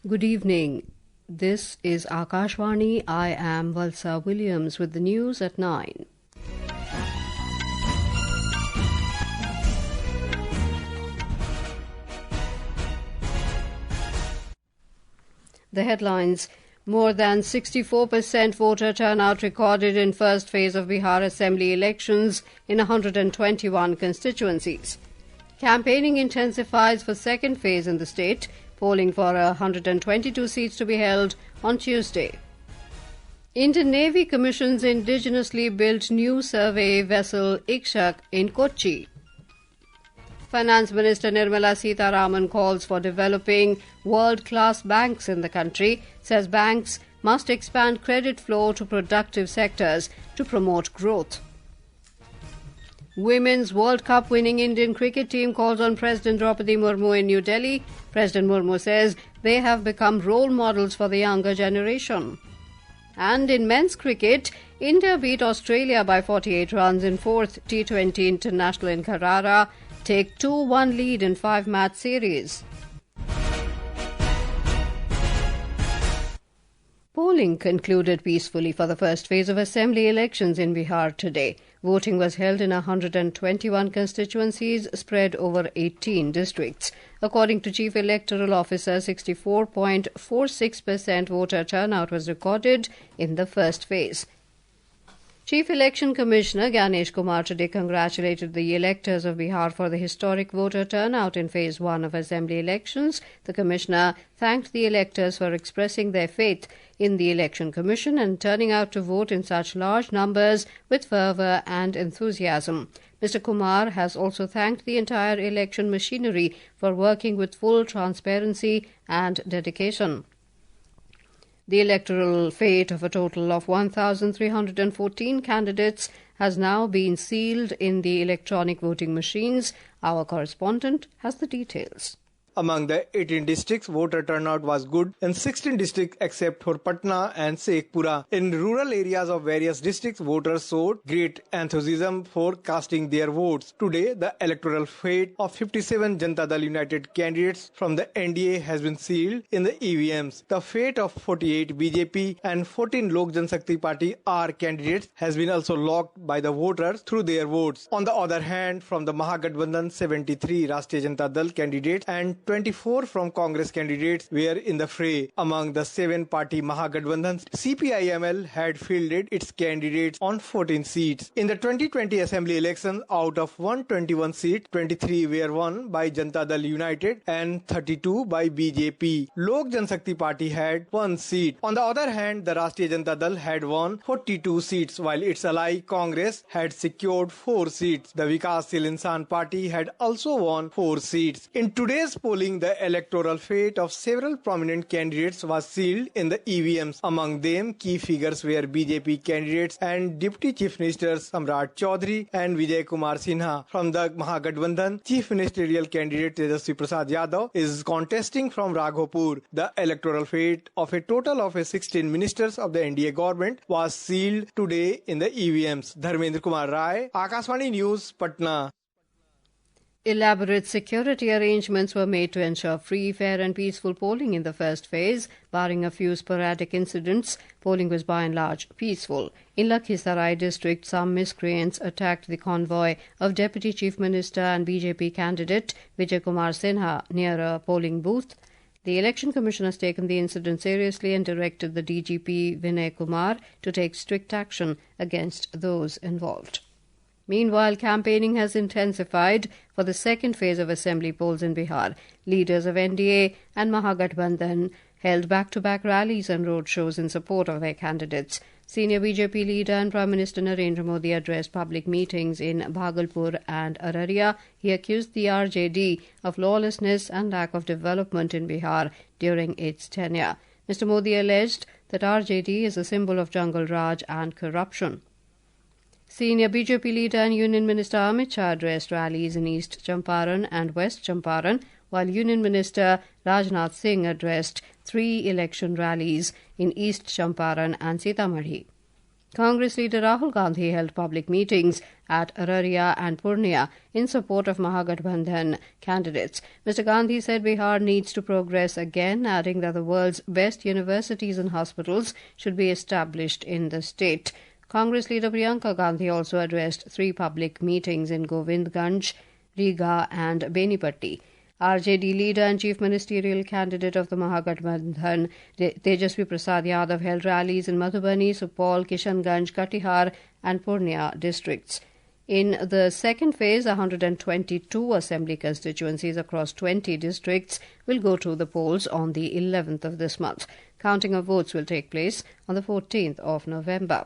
Good evening. This is Akashvani. I am Valsa Williams with the news at 9. The headlines: more than 64% voter turnout recorded in first phase of Bihar Assembly Elections in 121 constituencies. Campaigning intensifies for second phase in the state, polling for 122 seats to be held on Tuesday. Indian Navy commissions indigenously-built new survey vessel Ikshak in Kochi. Finance Minister Nirmala Sitharaman calls for developing world-class banks in the country, says banks must expand credit flow to productive sectors to promote growth. Women's World Cup winning Indian cricket team calls on President Droupadi Murmu in New Delhi. President Murmu says they have become role models for the younger generation. And in men's cricket, India beat Australia by 48 runs in fourth T20 International in Carrara, take 2-1 lead in 5-match series. Polling concluded peacefully for the first phase of Assembly elections in Bihar today. Voting was held in 121 constituencies spread over 18 districts. According to Chief Electoral Officer, 64.46% voter turnout was recorded in the first phase. Chief Election Commissioner Ganesh Kumar today congratulated the electors of Bihar for the historic voter turnout in Phase 1 of Assembly elections. The Commissioner thanked the electors for expressing their faith in the Election Commission and turning out to vote in such large numbers with fervour and enthusiasm. Mr. Kumar has also thanked the entire election machinery for working with full transparency and dedication. The electoral fate of a total of 1,314 candidates has now been sealed in the electronic voting machines. Our correspondent has the details. Among the 18 districts, voter turnout was good in 16 districts except for Patna and Shekhpura. In rural areas of various districts, voters showed great enthusiasm for casting their votes. Today, the electoral fate of 57 Janata Dal United candidates from the NDA has been sealed in the EVMs. The fate of 48 BJP and 14 Lok Janshakti Party R candidates has been also locked by the voters through their votes. On the other hand, from the Mahagathbandhan, 73 Rashtriya Janata Dal candidates and 24 from Congress candidates were in the fray. Among the 7-party Mahagathbandhan, CPIML had fielded its candidates on 14 seats. In the 2020 Assembly elections, out of 121 seats, 23 were won by Janata Dal United and 32 by BJP. Lok Janshakti Party had 1 seat. On the other hand, the Rashtriya Janata Dal had won 42 seats, while its ally Congress had secured 4 seats. The Vikashshil Insan Party had also won 4 seats. In today's polling, the electoral fate of several prominent candidates was sealed in the EVMs. Among them, key figures were BJP candidates and Deputy Chief Ministers Samrat Chaudhary and Vijay Kumar Sinha. From the Mahagathbandhan, Chief Ministerial candidate Tejasvi Prasad Yadav is contesting from Raghopur. The electoral fate of a total of 16 ministers of the NDA government was sealed today in the EVMs. Dharmendra Kumar Rai, Akashvani News, Patna. Elaborate security arrangements were made to ensure free, fair and peaceful polling in the first phase. Barring a few sporadic incidents, polling was by and large peaceful. In Lakhisarai district, some miscreants attacked the convoy of Deputy Chief Minister and BJP candidate Vijay Kumar Sinha near a polling booth. The Election Commission has taken the incident seriously and directed the DGP Vinay Kumar to take strict action against those involved. Meanwhile, campaigning has intensified for the second phase of Assembly polls in Bihar. Leaders of NDA and Mahagathbandhan held back-to-back rallies and roadshows in support of their candidates. Senior BJP leader and Prime Minister Narendra Modi addressed public meetings in Bhagalpur and Araria. He accused the RJD of lawlessness and lack of development in Bihar during its tenure. Mr. Modi alleged that RJD is a symbol of jungle Raj and corruption. Senior BJP leader and Union Minister Amit Shah addressed rallies in East Champaran and West Champaran, while Union Minister Rajnath Singh addressed 3 election rallies in East Champaran and Sitamarhi. Congress leader Rahul Gandhi held public meetings at Araria and Purnia in support of Mahagathbandhan candidates. Mr. Gandhi said Bihar needs to progress again, adding that the world's best universities and hospitals should be established in the state. Congress leader Priyanka Gandhi also addressed 3 public meetings in Govindganj, Riga and Benipatti. RJD leader and chief ministerial candidate of the Mahagathbandhan, Tejasvi Prasad Yadav, held rallies in Madhubani, Supol, Kishanganj, Katihar and Purnia districts. In the second phase, 122 assembly constituencies across 20 districts will go to the polls on the 11th of this month. Counting of votes will take place on the 14th of November.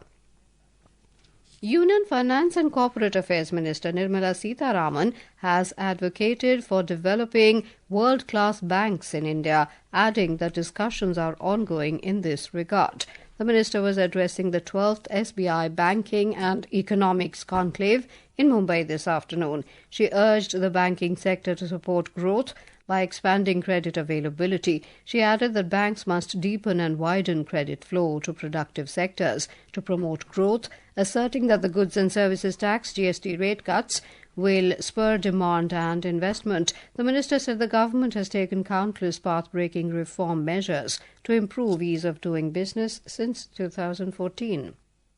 Union Finance and Corporate Affairs Minister Nirmala Sitharaman has advocated for developing world-class banks in India, adding that discussions are ongoing in this regard. The minister was addressing the 12th SBI Banking and Economics Conclave in Mumbai this afternoon. She urged the banking sector to support growth by expanding credit availability. She added that banks must deepen and widen credit flow to productive sectors to promote growth, asserting that the goods and services tax (GST) rate cuts will spur demand and investment. The minister said the government has taken countless path-breaking reform measures to improve ease of doing business since 2014.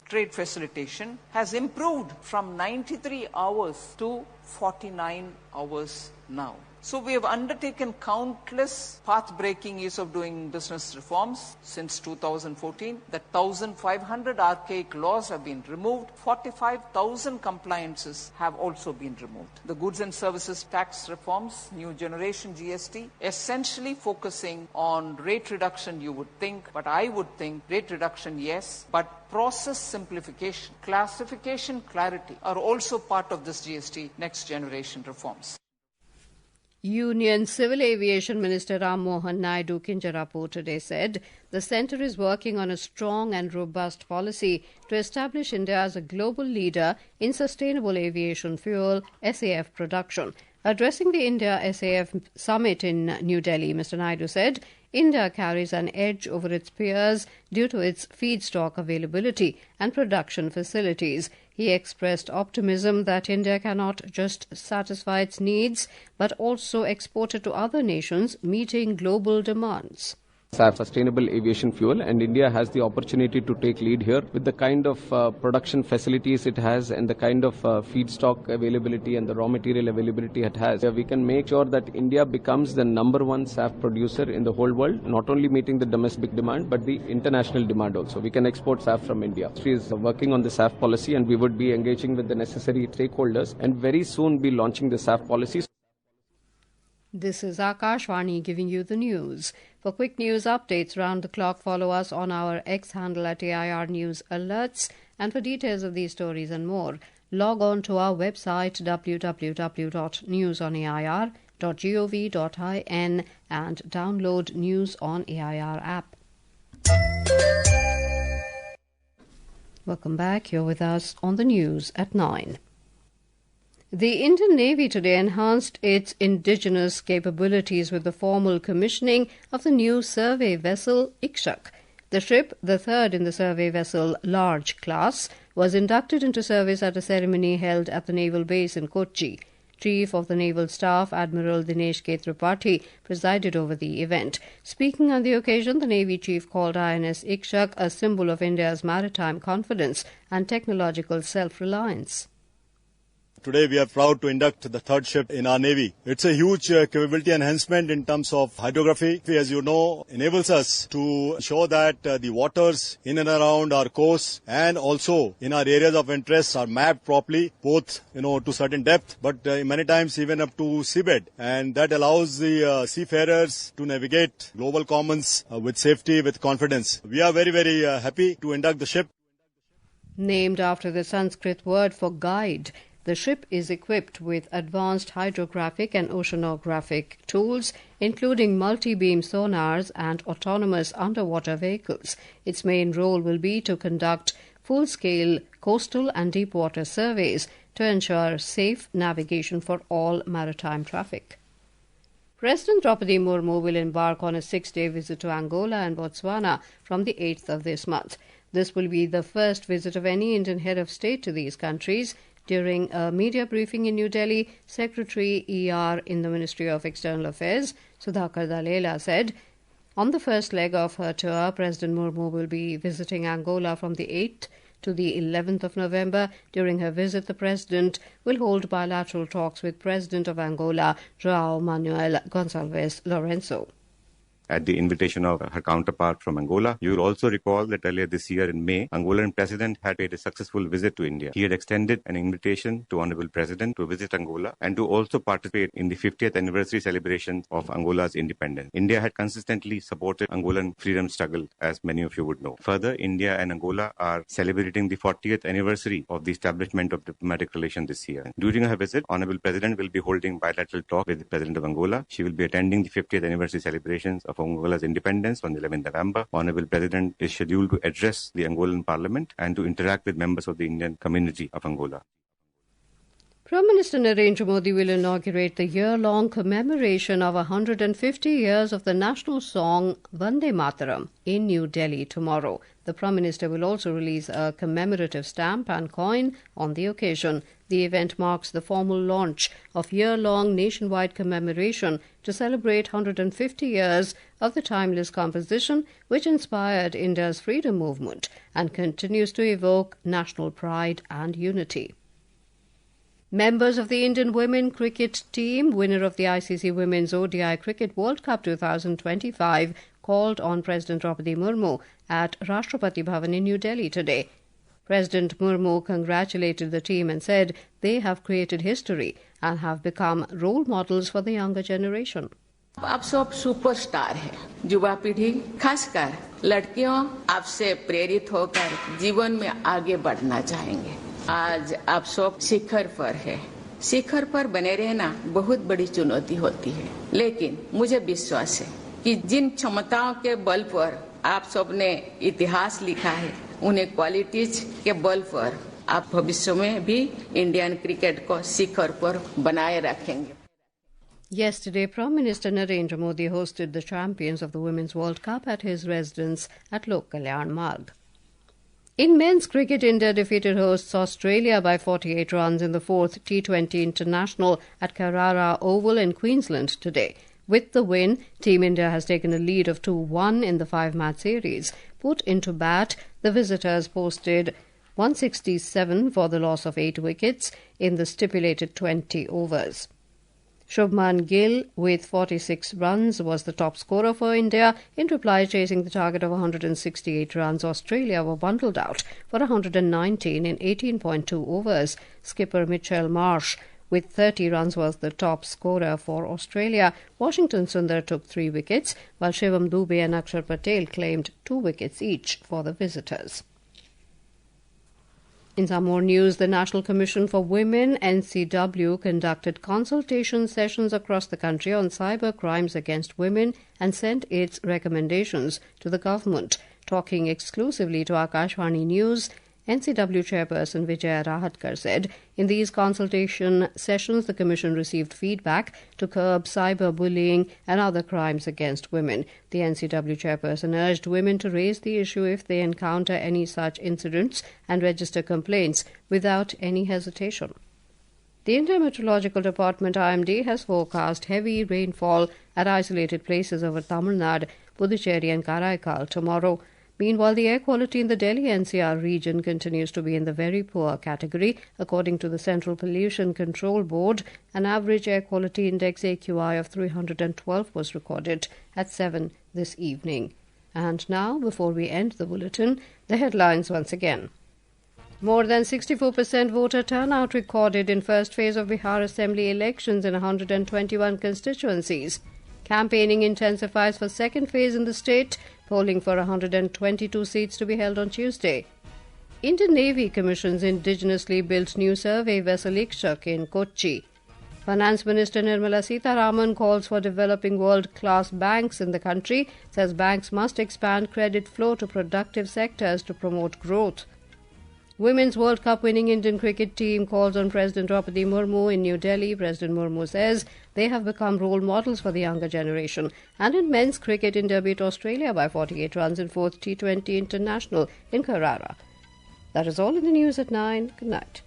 Trade facilitation has improved from 93 hours to 49 hours now. So we have undertaken countless path-breaking ease of doing business reforms since 2014. The 1,500 archaic laws have been removed. 45,000 compliances have also been removed. The goods and services tax reforms, new generation GST, essentially focusing on rate reduction, you would think, but I would think rate reduction, yes, but process simplification, classification, clarity are also part of this GST next generation reforms. Union Civil Aviation Minister Ram Mohan Naidu Kinjarapu today said the centre is working on a strong and robust policy to establish India as a global leader in sustainable aviation fuel SAF production. Addressing the India SAF summit in New Delhi, Mr. Naidu said India carries an edge over its peers due to its feedstock availability and production facilities. He expressed optimism that India cannot just satisfy its needs, but also export it to other nations, meeting global demands. Sustainable aviation fuel, and India has the opportunity to take lead here with the kind of production facilities it has and the kind of feedstock availability and the raw material availability it has. We can make sure that India becomes the #1 SAF producer in the whole world, not only meeting the domestic demand but the international demand also. We can export SAF from India. She is working on the SAF policy, and we would be engaging with the necessary stakeholders and very soon be launching the SAF policies. This is Akashvani giving you the news. For quick news updates round the clock, follow us on our X handle at AIR News Alerts. And for details of these stories and more, log on to our website www.newsonair.gov.in and download News on AIR app. Welcome back. You're with us on the news at 9. The Indian Navy today enhanced its indigenous capabilities with the formal commissioning of the new survey vessel Ikshak. The ship, the third in the survey vessel large class, was inducted into service at a ceremony held at the naval base in Kochi. Chief of the Naval Staff, Admiral Dinesh K. Tripathi, presided over the event. Speaking on the occasion, the Navy Chief called INS Ikshak a symbol of India's maritime confidence and technological self-reliance. Today we are proud to induct the third ship in our Navy. It's a huge capability enhancement in terms of hydrography. As you know, enables us to show that the waters in and around our coast and also in our areas of interest are mapped properly, both to certain depth, but many times even up to seabed. And that allows the seafarers to navigate global commons with safety, with confidence. We are very, very happy to induct the ship. Named after the Sanskrit word for guide, the ship is equipped with advanced hydrographic and oceanographic tools, including multi-beam sonars and autonomous underwater vehicles. Its main role will be to conduct full-scale coastal and deep-water surveys to ensure safe navigation for all maritime traffic. President Droupadi Murmu will embark on a 6-day visit to Angola and Botswana from the 8th of this month. This will be the first visit of any Indian head of state to these countries. During a media briefing in New Delhi, Secretary ER in the Ministry of External Affairs, Sudhakar Dalela, said, on the first leg of her tour, President Murmu will be visiting Angola from the 8th to the 11th of November. During her visit, the President will hold bilateral talks with President of Angola, João Manuel Gonçalves Lourenço. At the invitation of her counterpart from Angola. You will also recall that earlier this year in May, Angolan President had paid a successful visit to India. He had extended an invitation to Honorable President to visit Angola and to also participate in the 50th anniversary celebration of Angola's independence. India had consistently supported Angolan freedom struggle, as many of you would know. Further, India and Angola are celebrating the 40th anniversary of the establishment of diplomatic relations this year. During her visit, Honorable President will be holding bilateral talk with the President of Angola. She will be attending the 50th anniversary celebrations of Angola's independence on the 11th November. Honorable President is scheduled to address the Angolan Parliament and to interact with members of the Indian community of Angola. Prime Minister Narendra Modi will inaugurate the year-long commemoration of 150 years of the national song Vande Mataram in New Delhi tomorrow. The Prime Minister will also release a commemorative stamp and coin on the occasion. The event marks the formal launch of year-long nationwide commemoration to celebrate 150 years of the timeless composition which inspired India's freedom movement and continues to evoke national pride and unity. Members of the Indian women cricket team, winner of the ICC Women's ODI Cricket World Cup 2025, called on President Droupadi Murmu at Rashtrapati Bhavan in New Delhi today. President Murmu congratulated the team and said they have created history and have become role models for the younger generation. आप सब superstar हैं, युवा पीढ़ी खासकर लड़कियों आपसे प्रेरित होकर जीवन में आगे बढ़ना चाहेंगे। आज आप सब शिखर पर है। शिखर पर बने रहना बहुत बड़ी चुनौती होती है, लेकिन मुझे विश्वास है कि जिन क्षमताओं के बल पर आप सब ने इतिहास लिखा है, उन्हें क्वालिटीज के बल पर आप भविष्य में भी इंडियन क्रिकेट को शिखर पर बनाए रखेंगे। Yesterday, Prime Minister Narendra Modi hosted the champions of the Women's World Cup at his residence at Lok Kalyan Marg. In men's cricket, India defeated hosts Australia by 48 runs in the fourth T20 International at Carrara Oval in Queensland today. With the win, Team India has taken a lead of 2-1 in the five-match series. Put into bat, the visitors posted 167 for the loss of 8 wickets in the stipulated 20 overs. Shubman Gill, with 46 runs, was the top scorer for India. In reply, chasing the target of 168 runs, Australia were bundled out for 119 in 18.2 overs. Skipper Mitchell Marsh, with 30 runs, was the top scorer for Australia. Washington Sundar took 3 wickets, while Shivam Dube and Akshar Patel claimed 2 wickets each for the visitors. In some more news, the National Commission for Women, NCW, conducted consultation sessions across the country on cyber crimes against women and sent its recommendations to the government. Talking exclusively to Akashvani News, NCW chairperson Vijaya Rahatkar said, in these consultation sessions, the Commission received feedback to curb cyberbullying and other crimes against women. The NCW chairperson urged women to raise the issue if they encounter any such incidents and register complaints without any hesitation. The Indian Meteorological Department, IMD, has forecast heavy rainfall at isolated places over Tamil Nadu, Puducherry and Karaikal tomorrow. Meanwhile, the air quality in the Delhi NCR region continues to be in the very poor category. According to the Central Pollution Control Board, an average air quality index AQI of 312 was recorded at 7 this evening. And now, before we end the bulletin, the headlines once again. More than 64% voter turnout recorded in first phase of Bihar Assembly Elections in 121 constituencies. Campaigning intensifies for second phase in the state, polling for 122 seats to be held on Tuesday. Indian Navy commissions indigenously-built new survey vessel Ikshak in Kochi. Finance Minister Nirmala Sitharaman calls for developing world-class banks in the country, says banks must expand credit flow to productive sectors to promote growth. Women's World Cup winning Indian cricket team calls on President Droupadi Murmu in New Delhi. President Murmu says They have become role models for the younger generation. And in men's cricket, India beat Australia by 48 runs in 4th T20 International in Carrara. That is all in the news at 9. Good night.